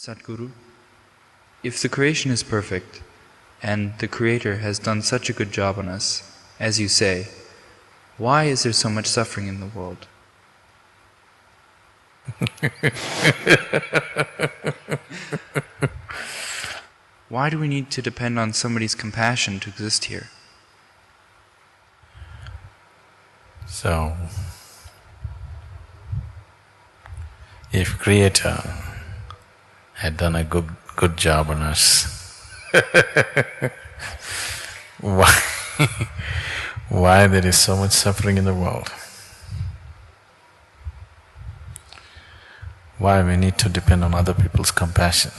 Sadhguru, if the creation is perfect, and the Creator has done such a good job on us, as you say, why is there so much suffering in the world? Why do we need to depend on somebody's compassion to exist here? So, if Creator had done a good job on us, why there is so much suffering in the world? Why we need to depend on other people's compassion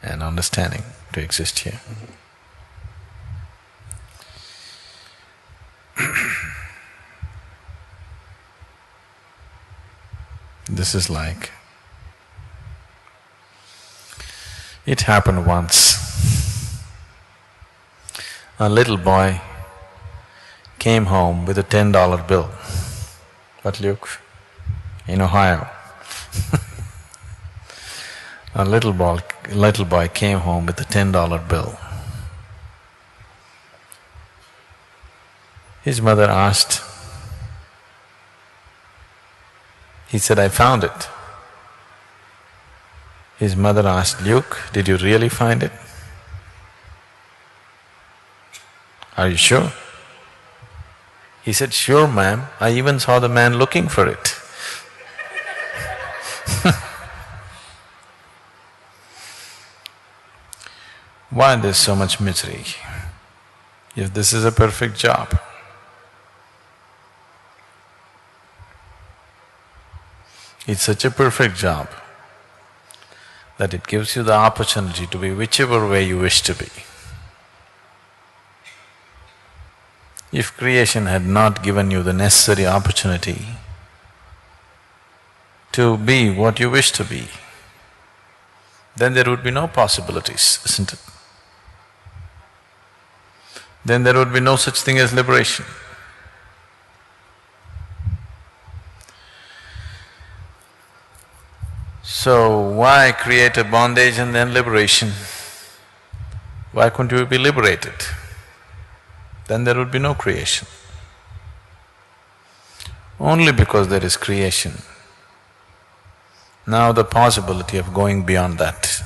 and understanding to exist here? This is like, it happened once. A little boy came home with a $10 bill. What, Luke? In Ohio. A little boy came home with a $10 bill. His mother asked, he said, "I found it." His mother asked, "Luke, did you really find it? Are you sure?" He said, "Sure, ma'am, I even saw the man looking for it." Why there's so much misery if this is a perfect job? It's such a perfect job that it gives you the opportunity to be whichever way you wish to be. If creation had not given you the necessary opportunity to be what you wish to be, then there would be no possibilities, isn't it? Then there would be no such thing as liberation. So why create a bondage and then liberation? Why couldn't you be liberated? Then there would be no creation. Only because there is creation, now the possibility of going beyond that.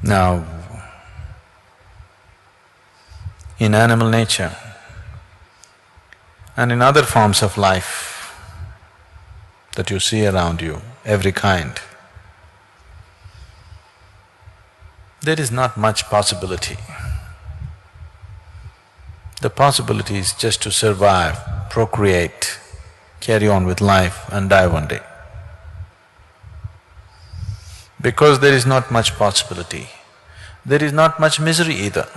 Now, in animal nature and in other forms of life that you see around you, every kind, there is not much possibility. The possibility is just to survive, procreate, carry on with life and die one day. Because there is not much possibility, there is not much misery either.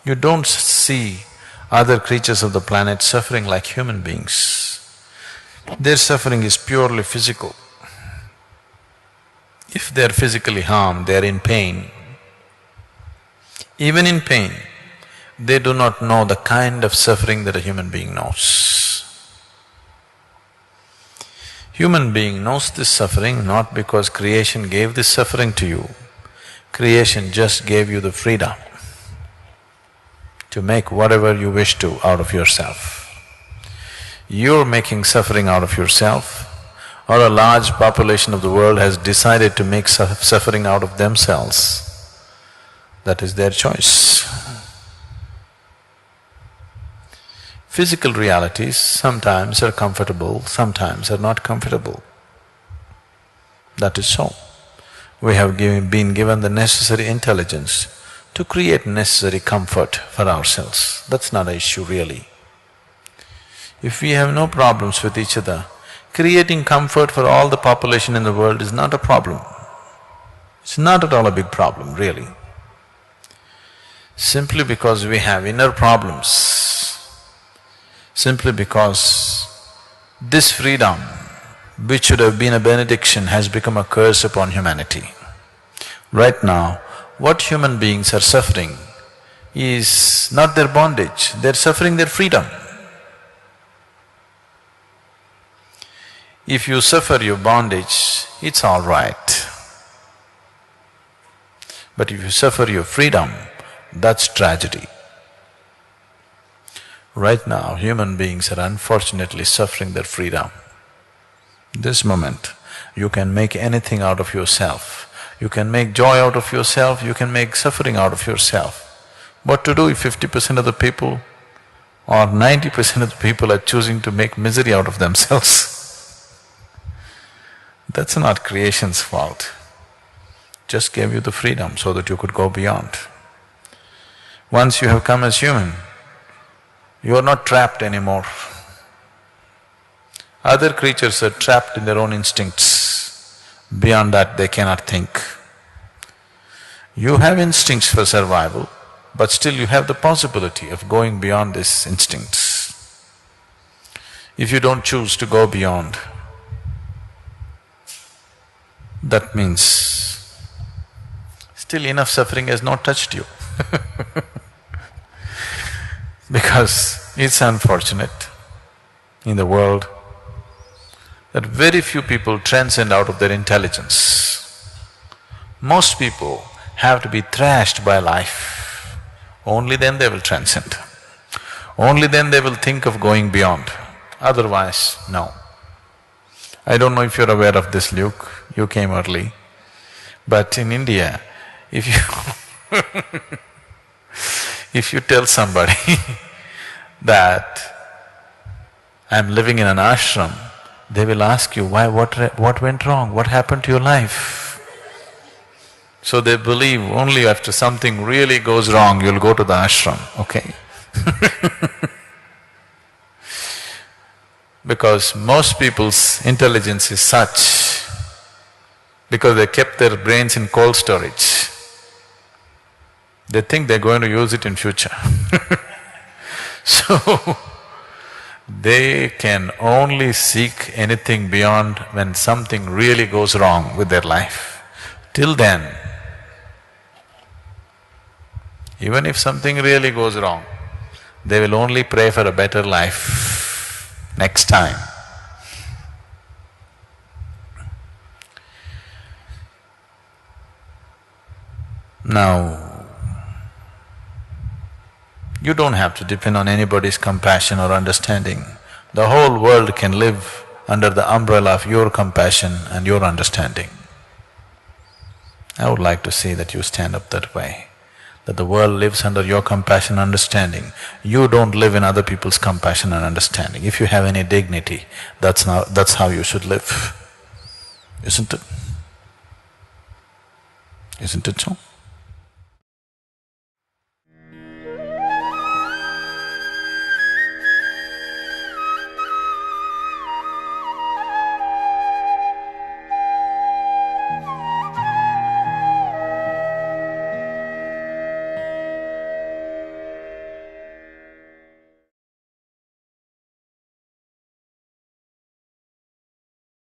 You don't see other creatures of the planet suffering like human beings. Their suffering is purely physical. If they are physically harmed, they are in pain. Even in pain, they do not know the kind of suffering that a human being knows. Human being knows this suffering not because creation gave this suffering to you. Creation just gave you the freedom to make whatever you wish to out of yourself. You're making suffering out of yourself, or a large population of the world has decided to make suffering out of themselves. That is their choice. Physical realities sometimes are comfortable, sometimes are not comfortable. That is so. We have been given the necessary intelligence to create necessary comfort for ourselves. That's not an issue really. If we have no problems with each other, creating comfort for all the population in the world is not a problem. It's not at all a big problem, really. Simply because we have inner problems, simply because this freedom, which should have been a benediction, has become a curse upon humanity. Right now, what human beings are suffering is not their bondage, they're suffering their freedom. If you suffer your bondage, it's all right. But if you suffer your freedom, that's tragedy. Right now, human beings are unfortunately suffering their freedom. This moment, you can make anything out of yourself. You can make joy out of yourself, you can make suffering out of yourself. What to do if 50% of the people or 90% of the people are choosing to make misery out of themselves? That's not creation's fault. Just gave you the freedom so that you could go beyond. Once you have come as human, you are not trapped anymore. Other creatures are trapped in their own instincts. Beyond that, they cannot think. You have instincts for survival, but still you have the possibility of going beyond these instincts. If you don't choose to go beyond, that means still enough suffering has not touched you because it's unfortunate in the world that very few people transcend out of their intelligence. Most people have to be thrashed by life, only then they will transcend. Only then they will think of going beyond, otherwise, no. I don't know if you're aware of this, Luke, you came early, but in India, if you if you tell somebody that I'm living in an ashram, they will ask you, why, what went wrong, what happened to your life? So they believe only after something really goes wrong, you'll go to the ashram, okay? Because most people's intelligence is such, because they kept their brains in cold storage, they think they're going to use it in future. So, they can only seek anything beyond when something really goes wrong with their life. Till then, even if something really goes wrong, they will only pray for a better life next time. Now, you don't have to depend on anybody's compassion or understanding. The whole world can live under the umbrella of your compassion and your understanding. I would like to see that you stand up that way, that the world lives under your compassion and understanding. You don't live in other people's compassion and understanding. If you have any dignity, that's how you should live, isn't it? Isn't it so?